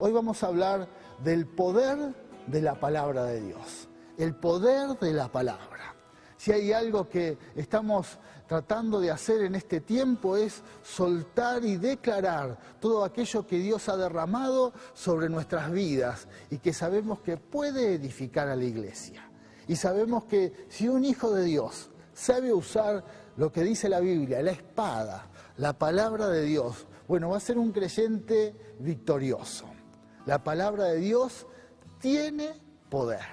Hoy vamos a hablar del poder de la palabra de Dios. El poder de la palabra. Si hay algo que estamos tratando de hacer en este tiempo es soltar y declarar todo aquello que Dios ha derramado sobre nuestras vidas y que sabemos que puede edificar a la iglesia. Y sabemos que si un hijo de Dios sabe usar lo que dice la Biblia, la espada, la palabra de Dios, bueno, va a ser un creyente victorioso. La palabra de Dios tiene poder.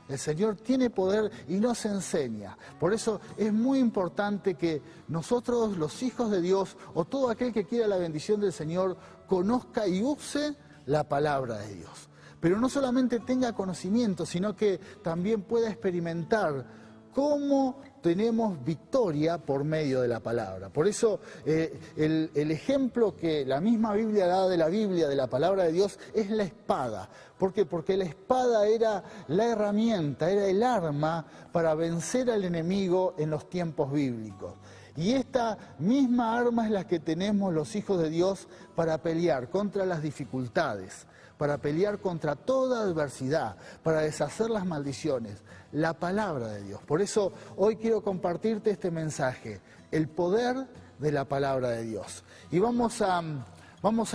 El Señor tiene poder y nos enseña. Por eso es muy importante que nosotros, los hijos de Dios, o todo aquel que quiera la bendición del Señor, conozca y use la palabra de Dios. Pero no solamente tenga conocimiento, sino que también pueda experimentar cómo tenemos victoria por medio de la palabra. Por eso el ejemplo que la misma Biblia da de la palabra de Dios, es la espada. ¿Por qué? Porque la espada era la herramienta, era el arma para vencer al enemigo en los tiempos bíblicos. Y esta misma arma es la que tenemos los hijos de Dios para pelear contra las dificultades, para pelear contra toda adversidad, para deshacer las maldiciones, la palabra de Dios. Por eso hoy quiero compartirte este mensaje, el poder de la palabra de Dios. Y vamos a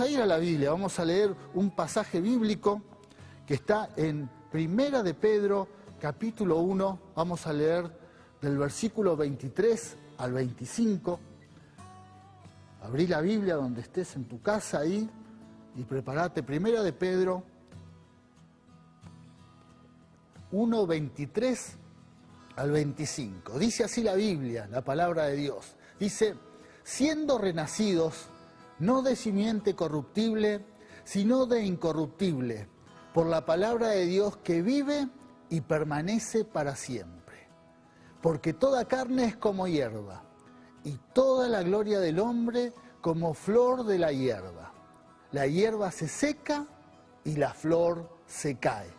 ir a la Biblia, vamos a leer un pasaje bíblico que está en Primera de Pedro, capítulo 1, vamos a leer del versículo 23 al 25. Abrí la Biblia donde estés en tu casa ahí y prepárate. Primera de Pedro 1, 23 al 25. Dice así la Biblia, la palabra de Dios. Dice, siendo renacidos, no de simiente corruptible, sino de incorruptible, por la palabra de Dios que vive y permanece para siempre. Porque toda carne es como hierba, y toda la gloria del hombre como flor de la hierba. La hierba se seca y la flor se cae.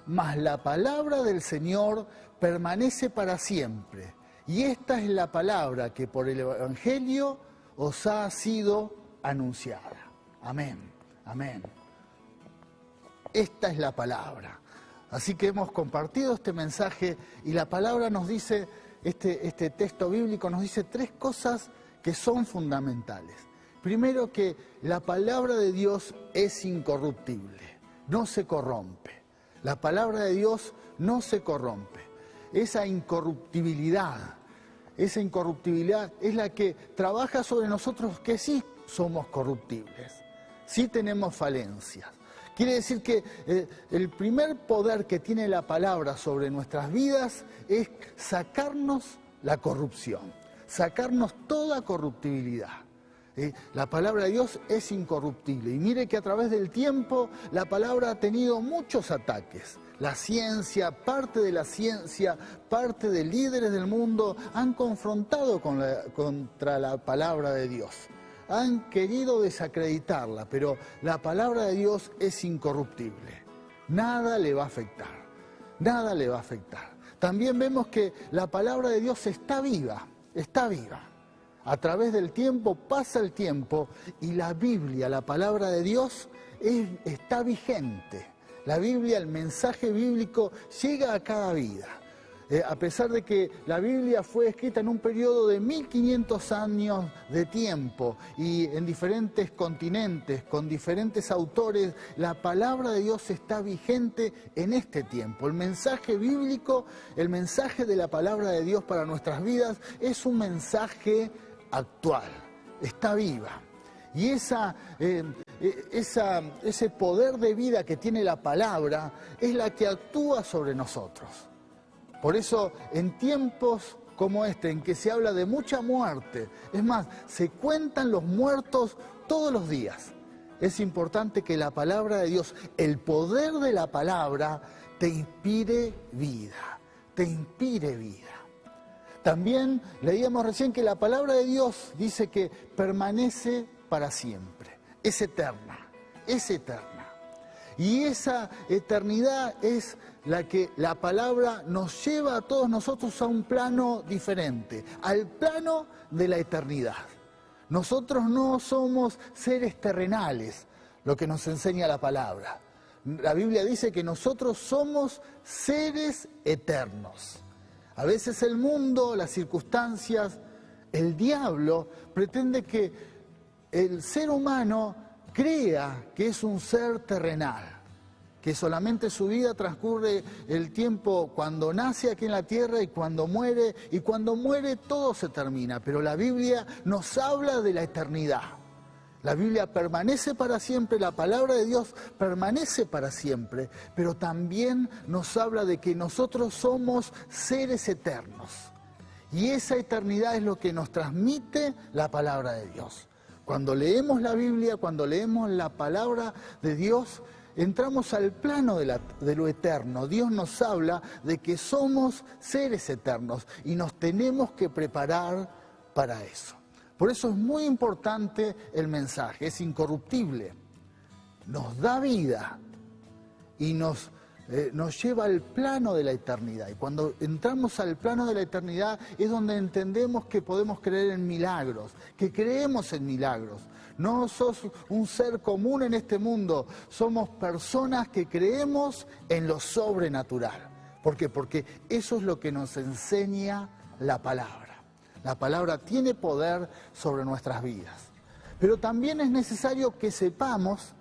Mas la palabra del Señor permanece para siempre. Y esta es la palabra que por el Evangelio os ha sido anunciada. Amén, amén. Esta es la palabra. Así que hemos compartido este mensaje y la palabra nos dice, este texto bíblico nos dice tres cosas que son fundamentales. Primero, que la palabra de Dios es incorruptible, no se corrompe. La palabra de Dios no se corrompe. Esa incorruptibilidad es la que trabaja sobre nosotros, que sí somos corruptibles, sí tenemos falencias. Quiere decir que el primer poder que tiene la palabra sobre nuestras vidas es sacarnos la corrupción, sacarnos toda corruptibilidad. La palabra de Dios es incorruptible. Y mire que a través del tiempo la palabra ha tenido muchos ataques. La ciencia, parte de la ciencia, parte de líderes del mundo han confrontado contra la palabra de Dios. Han querido desacreditarla, pero la palabra de Dios es incorruptible. Nada le va a afectar, nada le va a afectar. También vemos que la palabra de Dios está viva, está viva. A través del tiempo, pasa el tiempo y la Biblia, la palabra de Dios, está vigente. La Biblia, el mensaje bíblico, llega a cada vida. A pesar de que la Biblia fue escrita en un periodo de 1500 años de tiempo y en diferentes continentes, con diferentes autores, la palabra de Dios está vigente en este tiempo. El mensaje bíblico, el mensaje de la palabra de Dios para nuestras vidas es un mensaje actual, está viva. Y ese poder de vida que tiene la palabra es la que actúa sobre nosotros. Por eso, en tiempos como este, en que se habla de mucha muerte, es más, se cuentan los muertos todos los días, es importante que la palabra de Dios, el poder de la palabra, te inspire vida, te inspire vida. También leíamos recién que la palabra de Dios dice que permanece para siempre, es eterna, es eterna. Y esa eternidad es la que la palabra nos lleva a todos nosotros a un plano diferente, al plano de la eternidad. Nosotros no somos seres terrenales, lo que nos enseña la palabra. La Biblia dice que nosotros somos seres eternos. A veces el mundo, las circunstancias, el diablo pretende que el ser humano crea que es un ser terrenal, que solamente su vida transcurre el tiempo cuando nace aquí en la tierra y cuando muere todo se termina. Pero la Biblia nos habla de la eternidad. La Biblia permanece para siempre, la palabra de Dios permanece para siempre, pero también nos habla de que nosotros somos seres eternos. Y esa eternidad es lo que nos transmite la palabra de Dios. Cuando leemos la Biblia, cuando leemos la palabra de Dios, entramos al plano de lo eterno. Dios nos habla de que somos seres eternos y nos tenemos que preparar para eso. Por eso es muy importante el mensaje, es incorruptible, nos da vida y nos lleva al plano de la eternidad. Y cuando entramos al plano de la eternidad es donde entendemos que podemos creer en milagros, que creemos en milagros. No sos un ser común en este mundo, somos personas que creemos en lo sobrenatural. ¿Por qué? Porque eso es lo que nos enseña la palabra. La palabra tiene poder sobre nuestras vidas. Pero también es necesario que sepamos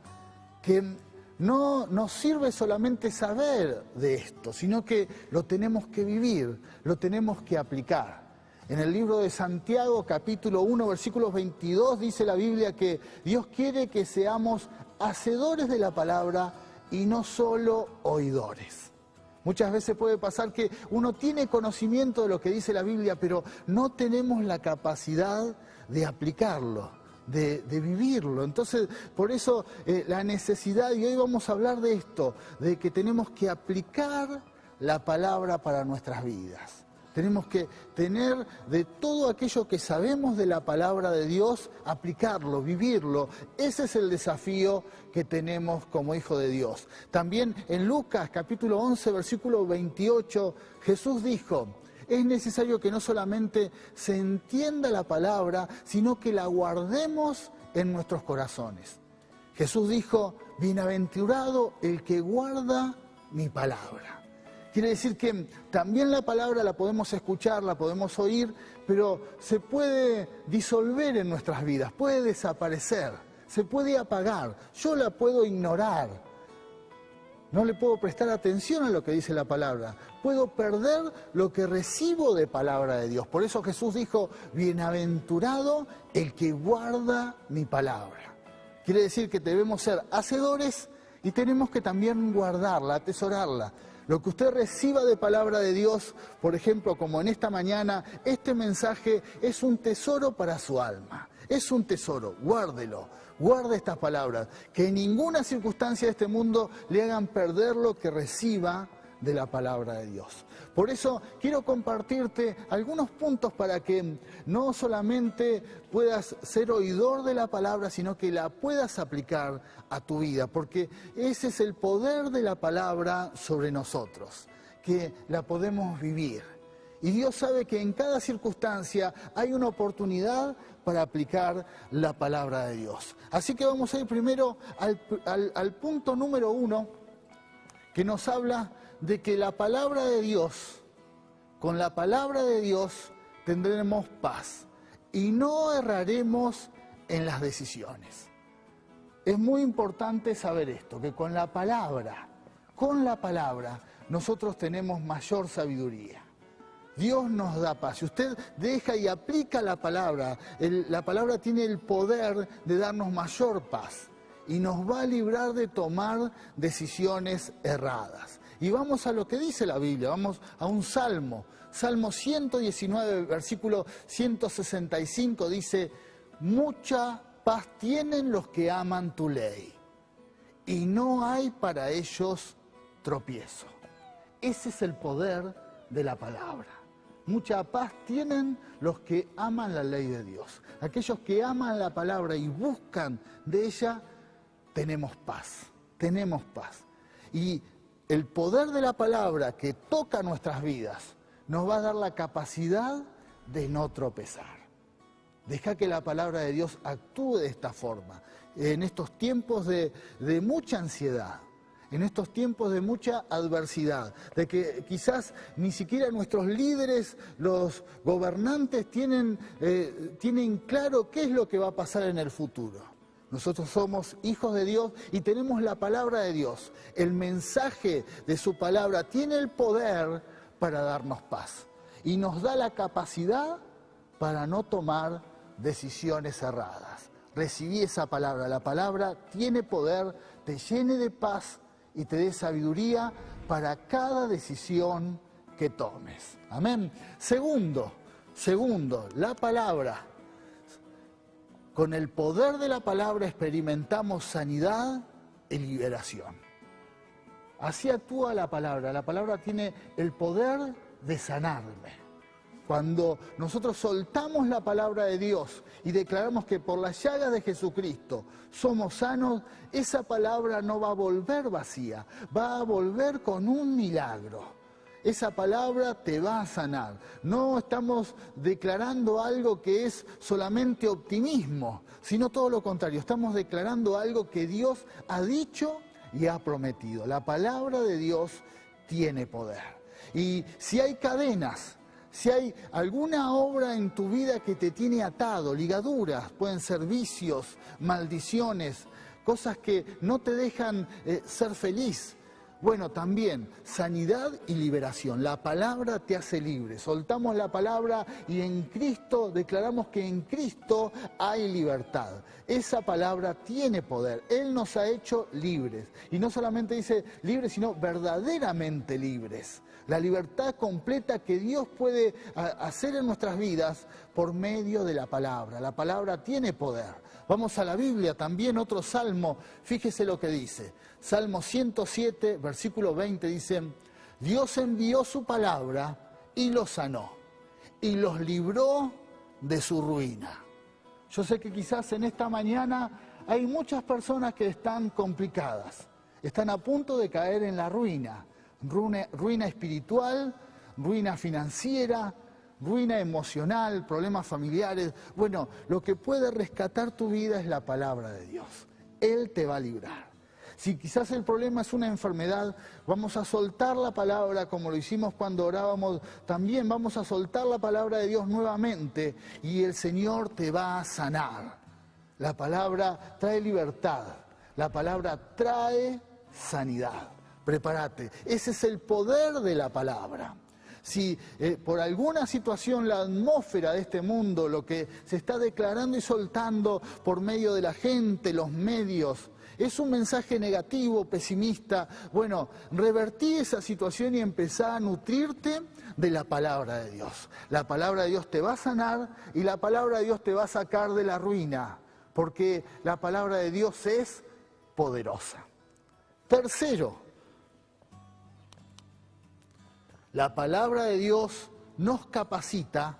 que no nos sirve solamente saber de esto, sino que lo tenemos que vivir, lo tenemos que aplicar. En el libro de Santiago, capítulo 1, versículos 22, dice la Biblia que Dios quiere que seamos hacedores de la palabra y no solo oidores. Muchas veces puede pasar que uno tiene conocimiento de lo que dice la Biblia, pero no tenemos la capacidad de aplicarlo, de vivirlo. Entonces, por eso la necesidad, y hoy vamos a hablar de esto, de que tenemos que aplicar la palabra para nuestras vidas. Tenemos que tener de todo aquello que sabemos de la palabra de Dios, aplicarlo, vivirlo. Ese es el desafío que tenemos como hijos de Dios. También en Lucas capítulo 11, versículo 28, Jesús dijo: es necesario que no solamente se entienda la palabra, sino que la guardemos en nuestros corazones. Jesús dijo: bienaventurado el que guarda mi palabra. Quiere decir que también la palabra la podemos escuchar, la podemos oír, pero se puede disolver en nuestras vidas, puede desaparecer, se puede apagar. Yo la puedo ignorar, no le puedo prestar atención a lo que dice la palabra, puedo perder lo que recibo de palabra de Dios. Por eso Jesús dijo: bienaventurado el que guarda mi palabra. Quiere decir que debemos ser hacedores y tenemos que también guardarla, atesorarla. Lo que usted reciba de palabra de Dios, por ejemplo, como en esta mañana, este mensaje es un tesoro para su alma. Es un tesoro, guárdelo, guarde estas palabras. Que en ninguna circunstancia de este mundo le hagan perder lo que reciba de la palabra de Dios. Por eso quiero compartirte algunos puntos para que no solamente puedas ser oidor de la palabra, sino que la puedas aplicar a tu vida, porque ese es el poder de la palabra sobre nosotros, que la podemos vivir. Y Dios sabe que en cada circunstancia hay una oportunidad para aplicar la palabra de Dios. Así que vamos a ir primero al punto número 1, que nos habla de que la palabra de Dios, con la palabra de Dios tendremos paz y no erraremos en las decisiones. Es muy importante saber esto, que con la palabra nosotros tenemos mayor sabiduría. Dios nos da paz. Si usted deja y aplica la palabra tiene el poder de darnos mayor paz y nos va a librar de tomar decisiones erradas. Y vamos a lo que dice la Biblia, vamos a un salmo. Salmo 119, versículo 165 dice: mucha paz tienen los que aman tu ley, y no hay para ellos tropiezo. Ese es el poder de la palabra. Mucha paz tienen los que aman la ley de Dios. Aquellos que aman la palabra y buscan de ella, tenemos paz, tenemos paz. Y el poder de la palabra que toca nuestras vidas nos va a dar la capacidad de no tropezar. Deja que la palabra de Dios actúe de esta forma. En estos tiempos de mucha ansiedad, en estos tiempos de mucha adversidad, de que quizás ni siquiera nuestros líderes, los gobernantes, tienen claro qué es lo que va a pasar en el futuro. Nosotros somos hijos de Dios y tenemos la palabra de Dios. El mensaje de su palabra tiene el poder para darnos paz y nos da la capacidad para no tomar decisiones erradas. Recibí esa palabra. La palabra tiene poder, te llene de paz y te dé sabiduría para cada decisión que tomes. Amén. Segundo, la palabra. Con el poder de la palabra experimentamos sanidad y liberación. Así actúa la palabra. La palabra tiene el poder de sanarme. Cuando nosotros soltamos la palabra de Dios y declaramos que por las llagas de Jesucristo somos sanos, esa palabra no va a volver vacía, va a volver con un milagro. Esa palabra te va a sanar. No estamos declarando algo que es solamente optimismo, sino todo lo contrario. Estamos declarando algo que Dios ha dicho y ha prometido. La palabra de Dios tiene poder. Y si hay cadenas, si hay alguna obra en tu vida que te tiene atado, ligaduras, pueden ser vicios, maldiciones, cosas que no te dejan ser feliz. Bueno, también sanidad y liberación. La palabra te hace libre. Soltamos la palabra y en Cristo declaramos que en Cristo hay libertad. Esa palabra tiene poder. Él nos ha hecho libres. Y no solamente dice libres, sino verdaderamente libres. La libertad completa que Dios puede hacer en nuestras vidas por medio de la palabra. La palabra tiene poder. Vamos a la Biblia, también otro salmo. Fíjese lo que dice. Salmo 107, versículo 20 dice: Dios envió su palabra y los sanó, y los libró de su ruina. Yo sé que quizás en esta mañana hay muchas personas que están complicadas, están a punto de caer en la ruina espiritual, ruina financiera, ruina emocional, problemas familiares. Bueno, lo que puede rescatar tu vida es la palabra de Dios. Él te va a librar. Si quizás el problema es una enfermedad, vamos a soltar la palabra como lo hicimos cuando orábamos. También vamos a soltar la palabra de Dios nuevamente y el Señor te va a sanar. La palabra trae libertad, la palabra trae sanidad. Prepárate, ese es el poder de la palabra. Si por alguna situación la atmósfera de este mundo, lo que se está declarando y soltando por medio de la gente, los medios, es un mensaje negativo, pesimista, bueno, revertí esa situación y empezá a nutrirte de la palabra de Dios. La palabra de Dios te va a sanar y la palabra de Dios te va a sacar de la ruina, porque la palabra de Dios es poderosa. Tercero, la palabra de Dios nos capacita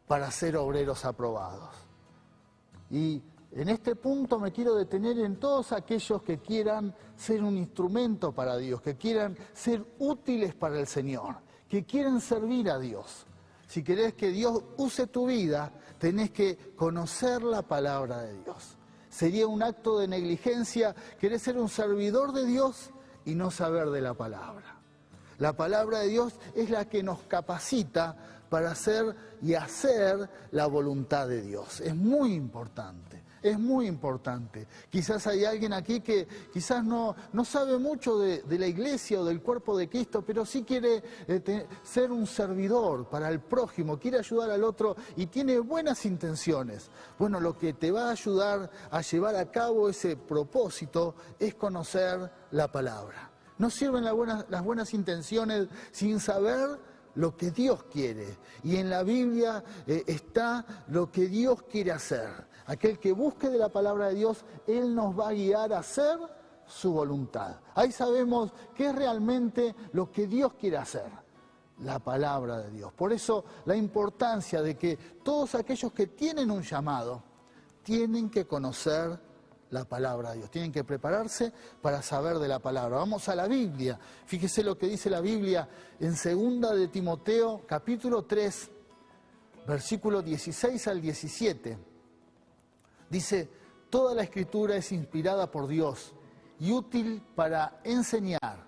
para ser obreros aprobados. Y en este punto me quiero detener en todos aquellos que quieran ser un instrumento para Dios, que quieran ser útiles para el Señor, que quieran servir a Dios. Si querés que Dios use tu vida, tenés que conocer la palabra de Dios. Sería un acto de negligencia querer ser un servidor de Dios y no saber de la palabra. La palabra de Dios es la que nos capacita para hacer y hacer la voluntad de Dios. Es muy importante, es muy importante. Quizás hay alguien aquí que quizás no sabe mucho de la iglesia o del cuerpo de Cristo, pero sí quiere ser un servidor para el prójimo, quiere ayudar al otro y tiene buenas intenciones. Bueno, lo que te va a ayudar a llevar a cabo ese propósito es conocer la palabra. No sirven las buenas intenciones sin saber lo que Dios quiere. Y en la Biblia está lo que Dios quiere hacer. Aquel que busque de la palabra de Dios, Él nos va a guiar a hacer su voluntad. Ahí sabemos qué es realmente lo que Dios quiere hacer. La palabra de Dios. Por eso la importancia de que todos aquellos que tienen un llamado, tienen que conocer la palabra de Dios. Tienen que prepararse para saber de la palabra. Vamos a la Biblia. Fíjese lo que dice la Biblia en 2 de Timoteo, capítulo 3, versículo 16 al 17. Dice, toda la Escritura es inspirada por Dios y útil para enseñar,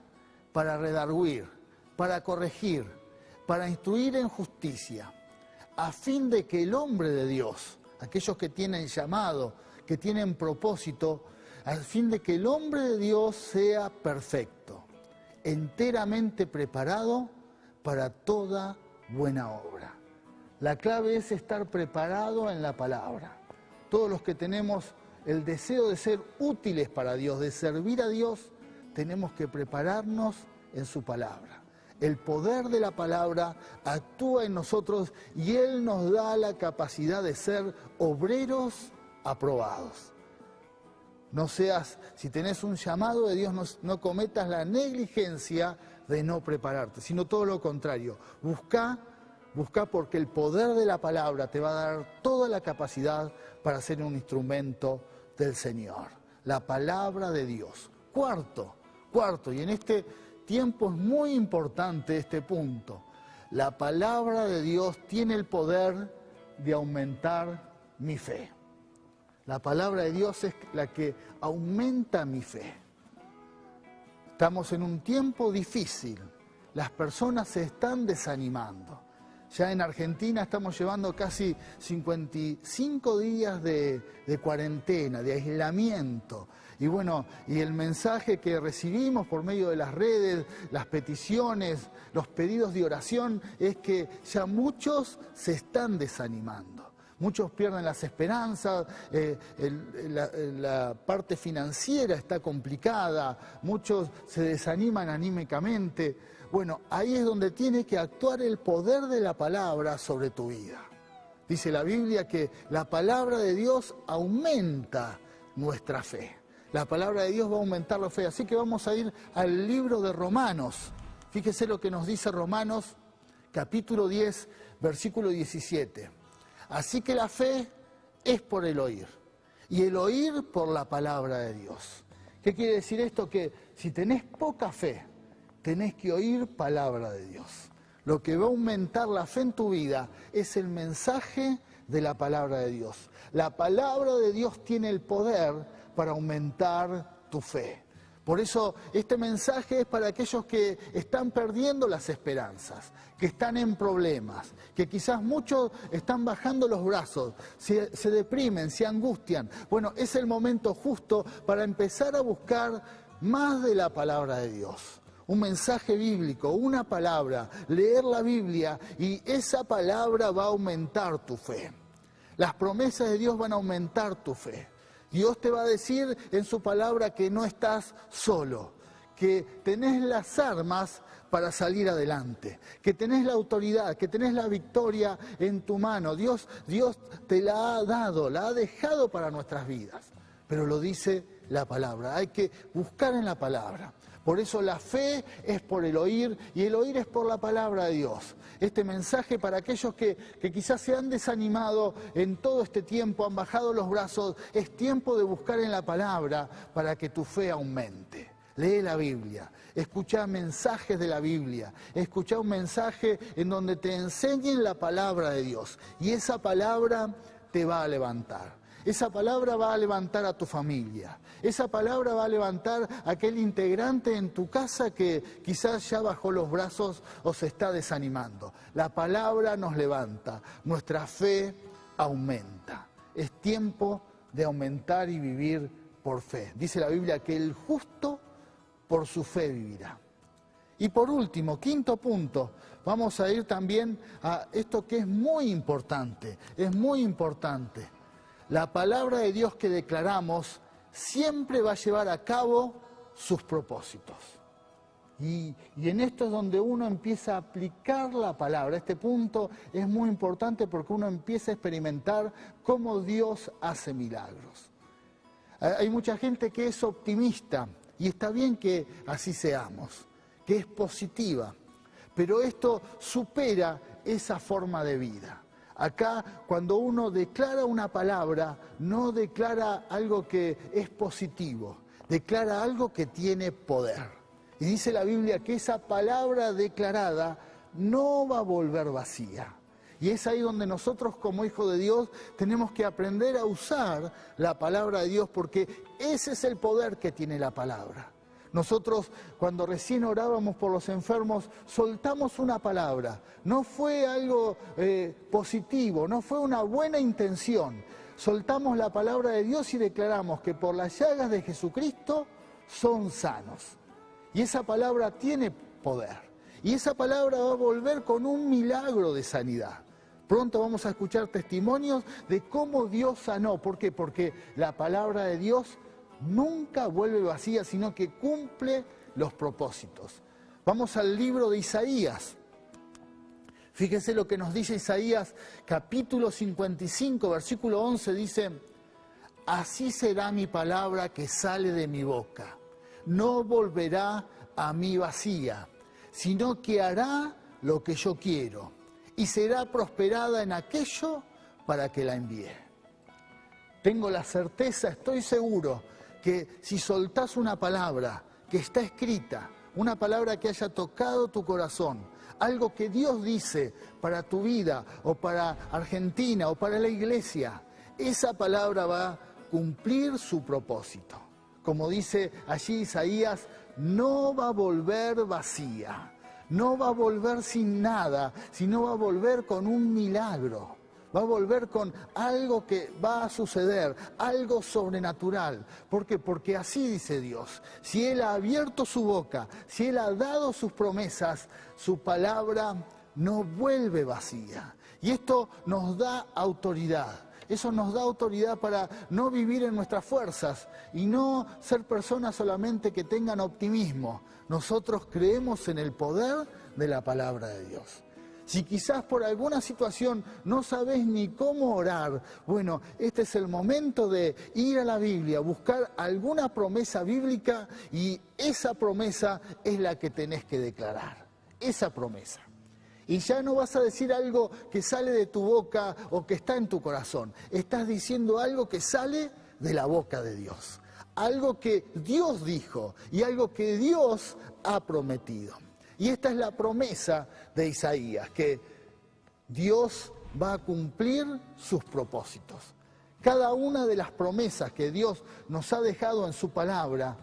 para redarguir, para corregir, para instruir en justicia, a fin de que el hombre de Dios, aquellos que tienen llamado, que tienen propósito, a fin de que el hombre de Dios sea perfecto, enteramente preparado para toda buena obra. La clave es estar preparado en la palabra. Todos los que tenemos el deseo de ser útiles para Dios, de servir a Dios, tenemos que prepararnos en su palabra. El poder de la palabra actúa en nosotros y Él nos da la capacidad de ser obreros aprobados. No seas, si tenés un llamado de Dios, no cometas la negligencia de no prepararte, sino todo lo contrario. Busca porque el poder de la palabra te va a dar toda la capacidad para ser un instrumento del Señor. La palabra de Dios. Cuarto, y en este tiempo es muy importante este punto. La palabra de Dios tiene el poder de aumentar mi fe. La palabra de Dios es la que aumenta mi fe. Estamos en un tiempo difícil. Las personas se están desanimando. Ya en Argentina estamos llevando casi 55 días de cuarentena, de aislamiento. Y bueno, y el mensaje que recibimos por medio de las redes, las peticiones, los pedidos de oración, es que ya muchos se están desanimando. Muchos pierden las esperanzas, la parte financiera está complicada, muchos se desaniman anímicamente. Bueno, ahí es donde tiene que actuar el poder de la palabra sobre tu vida. Dice la Biblia que la palabra de Dios aumenta nuestra fe. La palabra de Dios va a aumentar la fe. Así que vamos a ir al libro de Romanos. Fíjese lo que nos dice Romanos, capítulo 10, versículo 17. Así que la fe es por el oír, y el oír por la palabra de Dios. ¿Qué quiere decir esto? Que si tenés poca fe, tenés que oír palabra de Dios. Lo que va a aumentar la fe en tu vida es el mensaje de la palabra de Dios. La palabra de Dios tiene el poder para aumentar tu fe. Por eso este mensaje es para aquellos que están perdiendo las esperanzas, que están en problemas, que quizás muchos están bajando los brazos, se deprimen, se angustian. Bueno, es el momento justo para empezar a buscar más de la palabra de Dios. Un mensaje bíblico, una palabra, leer la Biblia y esa palabra va a aumentar tu fe. Las promesas de Dios van a aumentar tu fe. Dios te va a decir en su palabra que no estás solo, que tenés las armas para salir adelante, que tenés la autoridad, que tenés la victoria en tu mano. Dios te la ha dado, la ha dejado para nuestras vidas, pero lo dice la palabra. Hay que buscar en la palabra. Por eso la fe es por el oír y el oír es por la palabra de Dios. Este mensaje para aquellos que quizás se han desanimado en todo este tiempo, han bajado los brazos, es tiempo de buscar en la palabra para que tu fe aumente. Lee la Biblia, escucha mensajes de la Biblia, escucha un mensaje en donde te enseñen la palabra de Dios y esa palabra te va a levantar. Esa palabra va a levantar a tu familia. Esa palabra va a levantar a aquel integrante en tu casa que quizás ya bajó los brazos o se está desanimando. La palabra nos levanta, nuestra fe aumenta. Es tiempo de aumentar y vivir por fe. Dice la Biblia que el justo por su fe vivirá. Y por último, quinto punto, vamos a ir también a esto que es muy importante, La palabra de Dios que declaramos siempre va a llevar a cabo sus propósitos. Y en esto es donde uno empieza a aplicar la palabra. Este punto es muy importante porque uno empieza a experimentar cómo Dios hace milagros. Hay mucha gente que es optimista y está bien que así seamos, que es positiva, pero esto supera esa forma de vida. Acá, cuando uno declara una palabra, no declara algo que es positivo, declara algo que tiene poder. Y dice la Biblia que esa palabra declarada no va a volver vacía. Y es ahí donde nosotros como hijos de Dios tenemos que aprender a usar la palabra de Dios, porque ese es el poder que tiene la palabra. Nosotros cuando recién orábamos por los enfermos soltamos una palabra, no fue algo positivo, no fue una buena intención. Soltamos la palabra de Dios y declaramos que por las llagas de Jesucristo son sanos. Y esa palabra tiene poder. Y esa palabra va a volver con un milagro de sanidad. Pronto vamos a escuchar testimonios de cómo Dios sanó. ¿Por qué? Porque la palabra de Dios nunca vuelve vacía, sino que cumple los propósitos. Vamos al libro de Isaías. Fíjense lo que nos dice Isaías, capítulo 55, versículo 11, dice: así será mi palabra que sale de mi boca. No volverá a mí vacía, sino que hará lo que yo quiero, y será prosperada en aquello para que la envíe. Tengo la certeza, estoy seguro, que si soltás una palabra que está escrita, una palabra que haya tocado tu corazón, algo que Dios dice para tu vida, o para Argentina, o para la iglesia, esa palabra va a cumplir su propósito. Como dice allí Isaías, no va a volver vacía, no va a volver sin nada, sino va a volver con un milagro. Va a volver con algo que va a suceder, algo sobrenatural. ¿Por qué? Porque así dice Dios. Si Él ha abierto su boca, si Él ha dado sus promesas, su palabra no vuelve vacía. Y esto nos da autoridad. Eso nos da autoridad para no vivir en nuestras fuerzas y no ser personas solamente que tengan optimismo. Nosotros creemos en el poder de la palabra de Dios. Si quizás por alguna situación no sabés ni cómo orar, bueno, este es el momento de ir a la Biblia, buscar alguna promesa bíblica, y esa promesa es la que tenés que declarar, esa promesa. Y ya no vas a decir algo que sale de tu boca o que está en tu corazón, estás diciendo algo que sale de la boca de Dios, algo que Dios dijo y algo que Dios ha prometido. Y esta es la promesa de Isaías, que Dios va a cumplir sus propósitos. Cada una de las promesas que Dios nos ha dejado en su palabra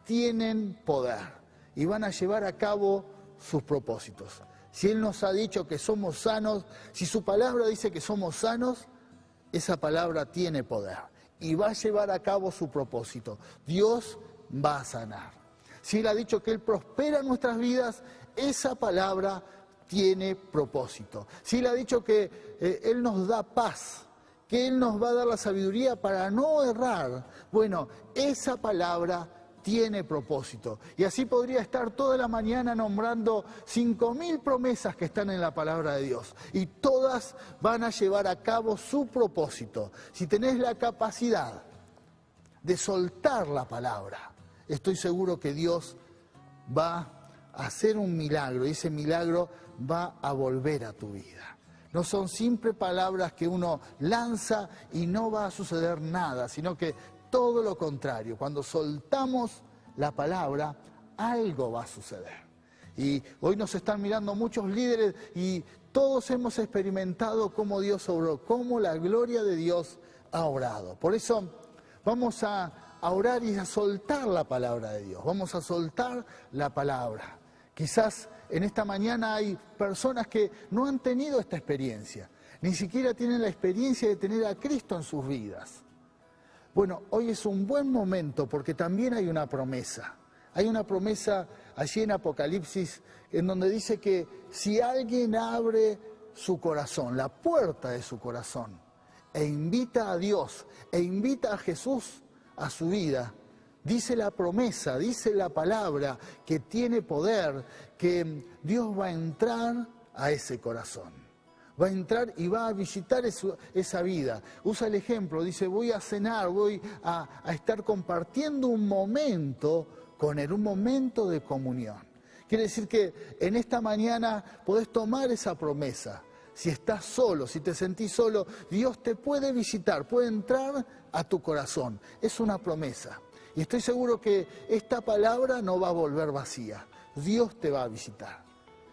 tienen poder y van a llevar a cabo sus propósitos. Si Él nos ha dicho que somos sanos, si su palabra dice que somos sanos, esa palabra tiene poder y va a llevar a cabo su propósito. Dios va a sanar. Si Él ha dicho que Él prospera en nuestras vidas, esa palabra tiene propósito. Si Él ha dicho que Él nos da paz, que Él nos va a dar la sabiduría para no errar, bueno, esa palabra tiene propósito. Y así podría estar toda la mañana nombrando 5.000 promesas que están en la palabra de Dios. Y todas van a llevar a cabo su propósito. Si tenés la capacidad de soltar la palabra, estoy seguro que Dios va a hacer un milagro, y ese milagro va a volver a tu vida. No son simples palabras que uno lanza y no va a suceder nada, sino que todo lo contrario. Cuando soltamos la palabra, algo va a suceder. Y hoy nos están mirando muchos líderes y todos hemos experimentado cómo Dios obró, cómo la gloria de Dios ha obrado. Por eso vamos a orar y a soltar la palabra de Dios. Vamos a soltar la palabra. Quizás en esta mañana hay personas que no han tenido esta experiencia, ni siquiera tienen la experiencia de tener a Cristo en sus vidas. Bueno, hoy es un buen momento porque también hay una promesa. Hay una promesa allí en Apocalipsis en donde dice que si alguien abre su corazón, la puerta de su corazón, e invita a Dios, e invita a Jesús a su vida, dice la promesa, dice la palabra que tiene poder, que Dios va a entrar a ese corazón. Va a entrar y va a visitar esa vida. Usa el ejemplo, dice, voy a cenar, voy a estar compartiendo un momento con Él, un momento de comunión. Quiere decir que en esta mañana podés tomar esa promesa. Si estás solo, si te sentís solo, Dios te puede visitar, puede entrar a tu corazón. Es una promesa. Y estoy seguro que esta palabra no va a volver vacía. Dios te va a visitar.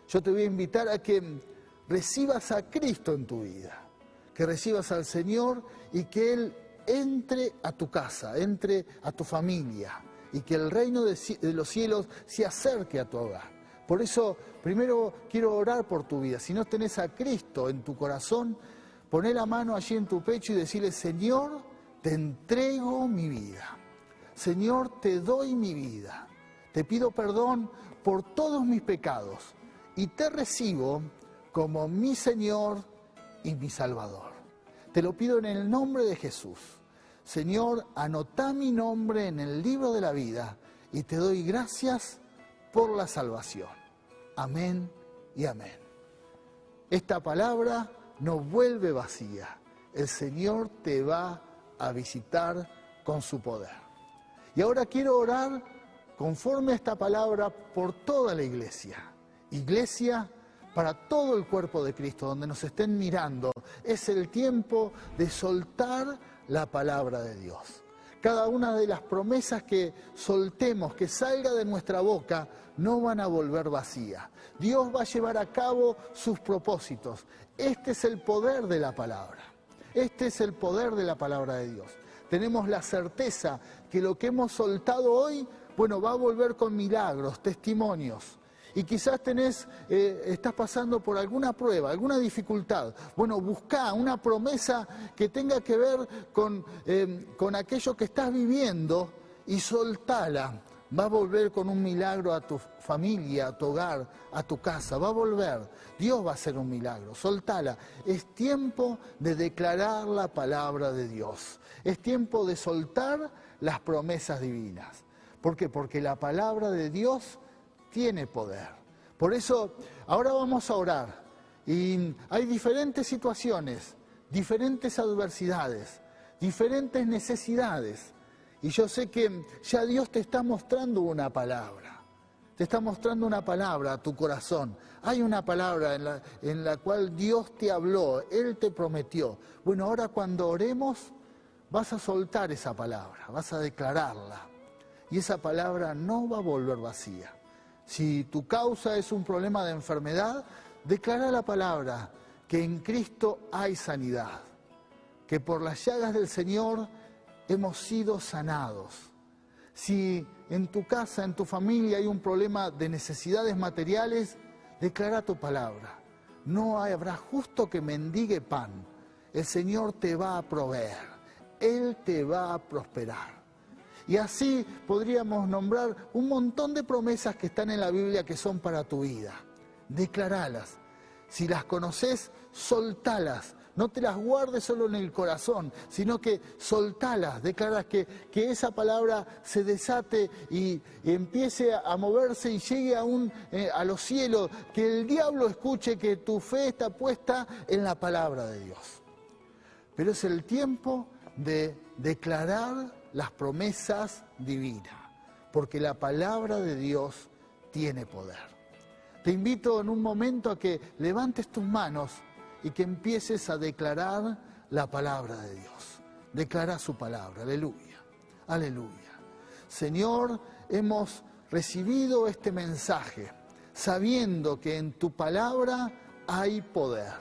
Yo te voy a invitar a que recibas a Cristo en tu vida, que recibas al Señor y que Él entre a tu casa, entre a tu familia y que el reino de los cielos se acerque a tu hogar. Por eso, primero quiero orar por tu vida. Si no tenés a Cristo en tu corazón, poné la mano allí en tu pecho y decirle: Señor, te entrego mi vida. Señor, te doy mi vida. Te pido perdón por todos mis pecados y te recibo como mi Señor y mi Salvador. Te lo pido en el nombre de Jesús. Señor, anotá mi nombre en el libro de la vida y te doy gracias por la salvación. Amén y amén. Esta palabra no vuelve vacía. El Señor te va a visitar con su poder. Y ahora quiero orar conforme a esta palabra por toda la iglesia. Iglesia para todo el cuerpo de Cristo, donde nos estén mirando. Es el tiempo de soltar la palabra de Dios. Cada una de las promesas que soltemos, que salga de nuestra boca, no van a volver vacías. Dios va a llevar a cabo sus propósitos. Este es el poder de la palabra. Este es el poder de la palabra de Dios. Tenemos la certeza que lo que hemos soltado hoy, va a volver con milagros, testimonios. Y quizás estás pasando por alguna prueba, alguna dificultad. Buscá una promesa que tenga que ver con aquello que estás viviendo y soltala. Va a volver con un milagro a tu familia, a tu hogar, a tu casa. Va a volver. Dios va a hacer un milagro. Soltala. Es tiempo de declarar la palabra de Dios. Es tiempo de soltar las promesas divinas. ¿Por qué? Porque la palabra de Dios tiene poder. Por eso, ahora vamos a orar. Y hay diferentes situaciones, diferentes adversidades, diferentes necesidades. Y yo sé que ya Dios te está mostrando una palabra. Te está mostrando una palabra a tu corazón. Hay una palabra en la cual Dios te habló, Él te prometió. Ahora cuando oremos, vas a soltar esa palabra, vas a declararla. Y esa palabra no va a volver vacía. Si tu causa es un problema de enfermedad, declara la palabra que en Cristo hay sanidad, que por las llagas del Señor hemos sido sanados. Si en tu casa, en tu familia hay un problema de necesidades materiales, declara tu palabra. No habrá justo que mendigue pan. El Señor te va a proveer. Él te va a prosperar. Y así podríamos nombrar un montón de promesas que están en la Biblia que son para tu vida. Declaralas. Si las conoces, soltalas. No te las guardes solo en el corazón, sino que soltalas. Declaras que esa palabra se desate y empiece a moverse y llegue a los cielos. Que el diablo escuche que tu fe está puesta en la palabra de Dios. Pero es el tiempo de declarar las promesas divinas, porque la palabra de Dios tiene poder. Te invito en un momento a que levantes tus manos y que empieces a declarar la palabra de Dios. Declara su palabra, aleluya, aleluya. Señor, hemos recibido este mensaje, sabiendo que en tu palabra hay poder.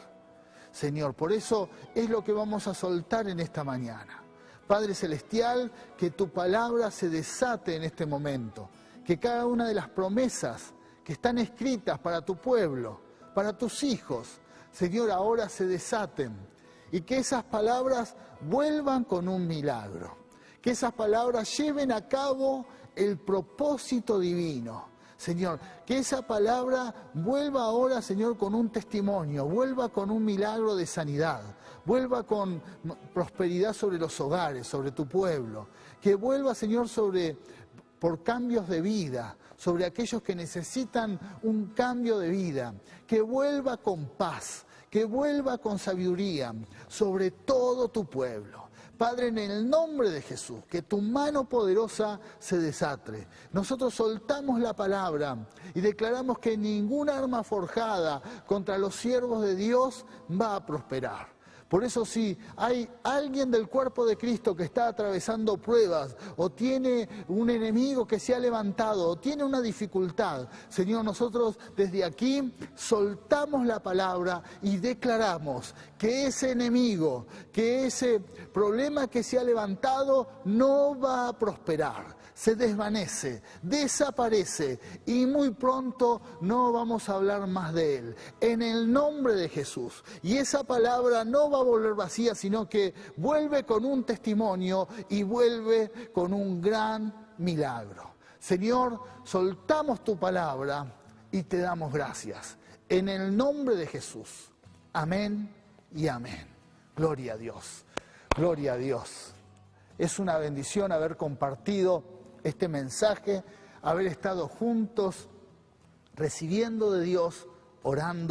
Señor, por eso es lo que vamos a soltar en esta mañana. Padre Celestial, que tu palabra se desate en este momento, que cada una de las promesas que están escritas para tu pueblo, para tus hijos, Señor, ahora se desaten y que esas palabras vuelvan con un milagro, que esas palabras lleven a cabo el propósito divino. Señor, que esa palabra vuelva ahora, Señor, con un testimonio, vuelva con un milagro de sanidad, vuelva con prosperidad sobre los hogares, sobre tu pueblo, que vuelva, Señor, por cambios de vida, sobre aquellos que necesitan un cambio de vida, que vuelva con paz, que vuelva con sabiduría sobre todo tu pueblo. Padre, en el nombre de Jesús, que tu mano poderosa se desate. Nosotros soltamos la palabra y declaramos que ninguna arma forjada contra los siervos de Dios va a prosperar. Por eso si hay alguien del cuerpo de Cristo que está atravesando pruebas o tiene un enemigo que se ha levantado o tiene una dificultad, Señor, nosotros desde aquí soltamos la palabra y declaramos que ese enemigo, que ese problema que se ha levantado no va a prosperar. Se desvanece, desaparece y muy pronto no vamos a hablar más de él. En el nombre de Jesús. Y esa palabra no va a volver vacía, sino que vuelve con un testimonio y vuelve con un gran milagro. Señor, soltamos tu palabra y te damos gracias. En el nombre de Jesús. Amén y amén. Gloria a Dios. Gloria a Dios. Es una bendición haber compartido este mensaje, haber estado juntos, recibiendo de Dios, orando.